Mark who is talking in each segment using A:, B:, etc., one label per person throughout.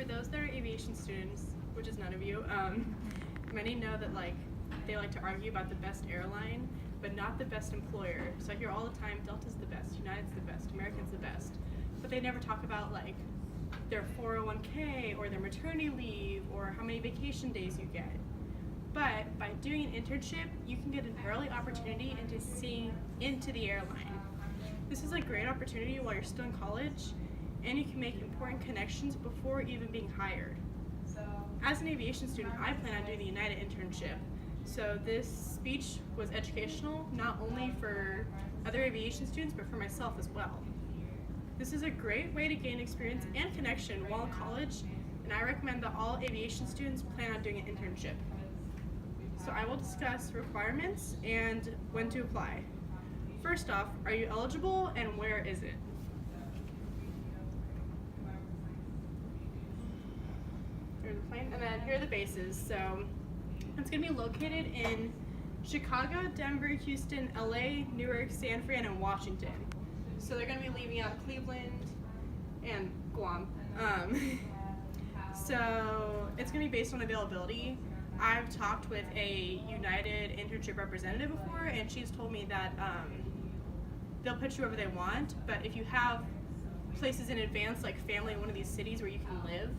A: those that are aviation students, which is none of you, many know that they like to argue about the best airline, but not the best employer. So I hear all the time, Delta's the best, United's the best, American's the best. But they never talk about their 401k or their maternity leave or how many vacation days you get. But by doing an internship, you can get an early opportunity into seeing into the airline. This is a great opportunity while you're still in college, and you can make important connections before even being hired. As an aviation student, I plan on doing the United internship. So this speech was educational, not only for other aviation students, but for myself as well. This is a great way to gain experience and connection while in college, and I recommend that all aviation students plan on doing an internship. So I will discuss requirements and when to apply. First off, are you eligible and where is it? Here's the plane, and then here are the bases. So it's going to be located in Chicago, Denver, Houston, LA, Newark, San Fran, and Washington. So they're going to be leaving out Cleveland and Guam. So it's going to be based on availability. I've talked with a United internship representative before, and she's told me that they'll put you wherever they want, but if you have places in advance, like family in one of these cities where you can live,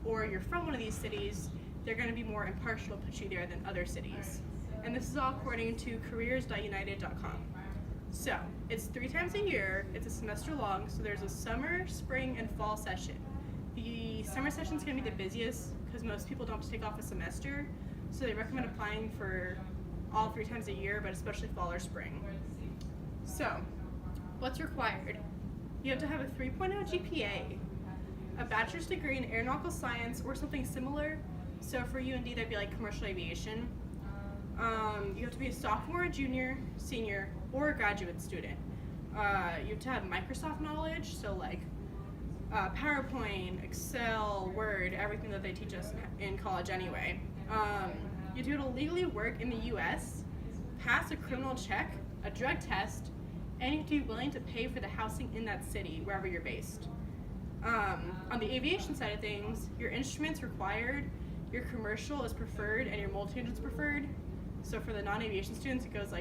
A: or you're from one of these cities, they're going to be more impartial to put you there than other cities. And this is all according to careers.united.com. So, it's 3 times a year, it's a semester long, so there's a summer, spring, and fall session. The summer session is going to be the busiest because most people don't take off a semester, so they recommend applying for all 3 times a year, but especially fall or spring. So, what's required? You have to have a 3.0 GPA, a bachelor's degree in aeronautical science or something similar. So for UND, that'd be like commercial aviation. You have to be a sophomore, junior, senior, or a graduate student. You have to have Microsoft knowledge, so PowerPoint, Excel, Word, everything that they teach us in college anyway. You have to legally work in the US, pass a criminal check, a drug test, and you have to be willing to pay for the housing in that city, wherever you're based. On the aviation side of things, your instrument's required, your commercial is preferred, and your multi-engine's preferred. So for the non-aviation students, it goes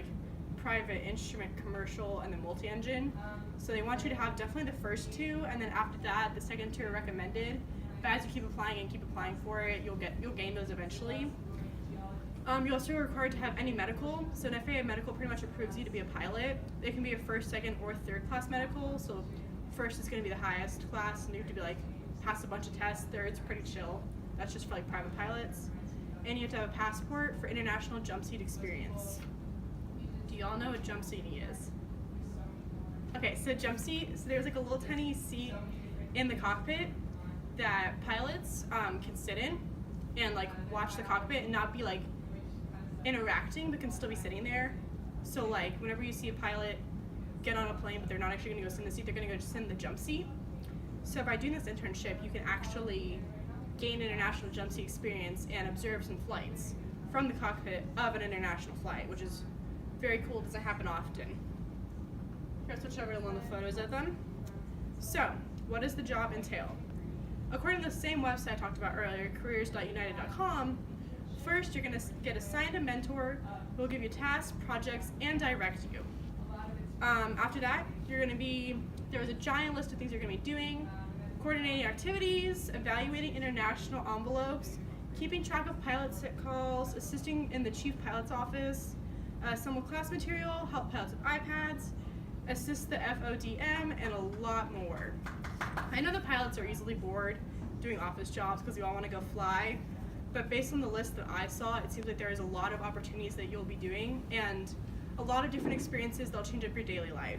A: private, instrument, commercial, and then multi-engine. So they want you to have definitely the first 2, and then after that, the second 2 are recommended. But as you keep applying for it, you'll gain those eventually. You're also required to have any medical. So an FAA medical pretty much approves you to be a pilot. It can be a first, second, or third class medical. So first is going to be the highest class, and you have to be pass a bunch of tests. Third's pretty chill. That's just for private pilots. And you have to have a passport for international jump seat experience. Do y'all know what jump seating is? Okay, so jump seat, so there's a little tiny seat in the cockpit that pilots can sit in and watch the cockpit and not be interacting, but can still be sitting there. So whenever you see a pilot get on a plane, but they're not actually going to go sit in the seat, they're going to go sit in the jump seat. So by doing this internship, you can actually gain international jump seat experience and observe some flights from the cockpit of an international flight, which is very cool. Doesn't happen often. Here, I'll switch over to one of the photos of them. So, what does the job entail? According to the same website I talked about earlier, careers.united.com, first you're going to get assigned a mentor who will give you tasks, projects, and direct you. After that, there's a giant list of things you're going to be doing: coordinating activities, evaluating international envelopes, keeping track of pilot sick calls, assisting in the chief pilot's office, assemble class material, help pilots with iPads, assist the FODM, and a lot more. I know the pilots are easily bored doing office jobs because we all want to go fly, but based on the list that I saw, it seems like there is a lot of opportunities that you'll be doing and a lot of different experiences that'll change up your daily life.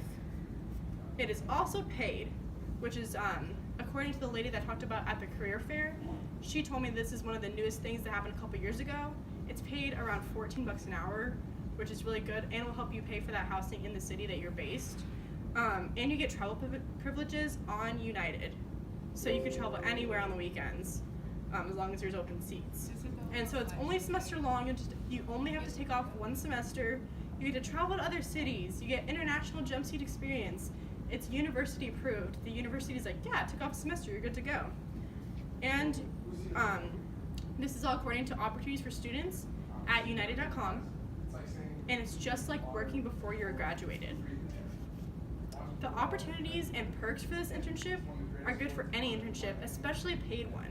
A: It is also paid, which is, according to the lady that I talked about at the career fair, she told me this is one of the newest things that happened a couple years ago. It's paid around $14 an hour, which is really good, and will help you pay for that housing in the city that you're based. And you get travel privileges on United. So you can travel anywhere on the weekends, as long as there's open seats. And so it's only semester long, you only have to take off 1 semester. You get to travel to other cities, you get international jump seat experience. It's university approved. The university's yeah, took off a semester, you're good to go. And This is all according to Opportunities for Students at United.com, and it's just like working before you're graduated. The opportunities and perks for this internship are good for any internship, especially a paid one.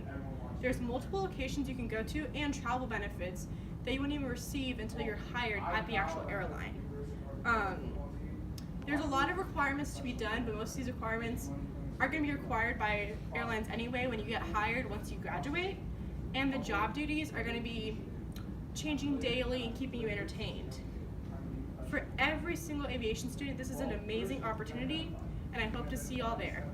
A: There's multiple locations you can go to and travel benefits that you wouldn't even receive until you're hired at the actual airline. There's a lot of requirements to be done, but most of these requirements are going to be required by airlines anyway when you get hired once you graduate, and the job duties are going to be changing daily and keeping you entertained. For every single aviation student, this is an amazing opportunity, and I hope to see y'all there.